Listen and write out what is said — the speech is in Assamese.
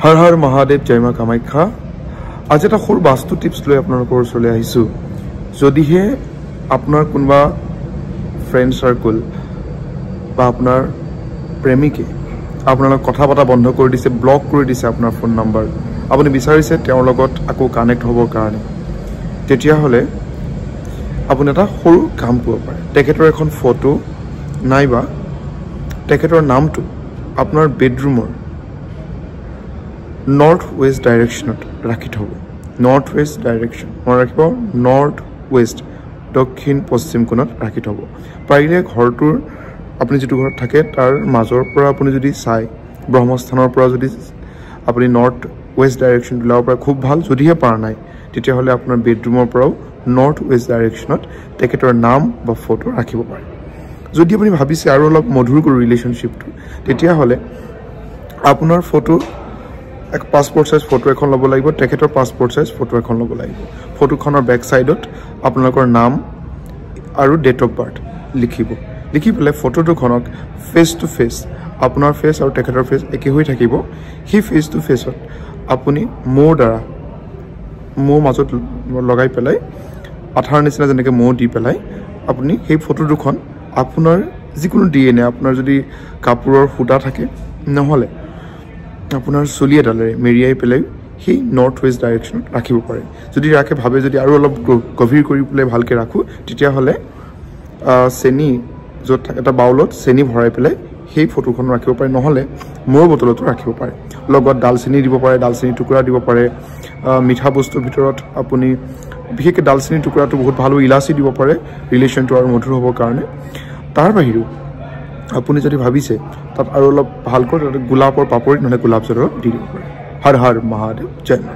হৰ হৰ মহাদেৱ জয় মা কামাখ্যা আজি এটা সৰু বাস্তু টিপস লৈ আপোনালোকৰ ওচৰলৈ আহিছো যদিহে আপোনাৰ কোনবা ফ্ৰেন্ড সাৰ্কেল বা আপোনাৰ প্ৰেমিকে আপোনালোক কথা পতা বন্ধ কৰি দিছে ব্লক কৰি দিছে আপোনাৰ ফোন নম্বৰ আপুনি বিচাৰিছে তেওঁৰ লগত আকৌ কানেক্ট হ'বৰ কাৰণে তেতিয়া হলে আপুনি এটা সৰু কাম কৰিব পাৰে তেখেতৰ এখন ফটো নাইবা তেখেতৰ নামটো আপোনাৰ বেডৰুমৰ নৰ্থ ৱেষ্ট ডাইৰেকশনত ৰাখি থব নৰ্থ ৱেষ্ট ডাইৰেকশন মই ৰাখিব নৰ্থ ৱেষ্ট দক্ষিণ পশ্চিম কোণত ৰাখি থব পাৰিলে ঘৰটোৰ আপুনি যেটো ঘৰত থাকে তাৰ মাজৰ পৰা আপুনি যদি চাই ব্ৰহ্মস্থানৰ পৰা যদি আপুনি নৰ্থ ৱেষ্ট ডাইৰেকশন লাও পৰা খুব ভাল যদিহে পাৰা নাই তেতিয়া হলে আপোনাৰ বেডৰুমৰ পৰাও নৰ্থ ৱেষ্ট ডাইৰেকশনত তেখেতৰ নাম বা ফটো ৰাখিব পাৰে যদি আপুনি ভাবিছে আৰু অলপ মধুৰ কৰি ৰিলেশনশিপটো তেতিয়া হলে আপোনাৰ ফটো এক পাসপোৰ্ট সাইজ ফটো এখন লব লাগিব তেখেতৰ পাসপোৰ্ট সাইজ ফটো এখন লব লাগিব ফটোখনৰ ব্যাক সাইডত আপোনালোকৰ নাম আৰু ডেট অফ বাৰ্থ লিখিব লিখি পেলাই ফটোখনক ফেস টু ফেস আপোনাৰ ফেস আৰু তেখেতৰ ফেস একে হৈ থাকিব হি ফেস টু ফেসত আপুনি মো মাজত লগাই পেলাই আঠাৰ নিচিনা যেনেকৈ মো দি পেলাই আপুনি সেই ফটোখন আপোনাৰ যিকোনো ডিএনএ আপোনাৰ যদি কাপোৰৰ ফুটা থাকে নহলে আপোনাৰ চলি এডালে মেৰিয়াই পেলাই সেই নৰ্থ ৱেষ্ট ডাইৰেকশনত ৰাখিব পাৰে যদি ৰাখে ভাবে যদি আৰু অলপ গভীৰ কৰি পেলাই ভালকে ৰাখো তেতিয়া হলে চেনি যত এটা বাউলত চেনি ভৰাই পেলাই সেই ফটোখন ৰাখিব পাৰে নহলে মোৰ বটলতো ৰাখিব পাৰে লগত ডালচেনি দিব পাৰে ডালচেনি টুকুৰা দিব পাৰে মিঠা বস্তুৰ ভিতৰত আপুনি বিশেষকৈ ডালচেনি টুকুৰাটো বহুত ভাল ইলাচি দিব পাৰে ৰিলেশনটো আৰু মধুৰ হ'বৰ কাৰণে তাৰ বাহিৰেও আপুনি যদি ভাবিছে তাত আৰু অলপ ভালকৈ গোলাপৰ পাপৰি নহলে গোলাপ জলৰ দি দিব পাৰে হৰ হৰ মহাদেৱ জয় মা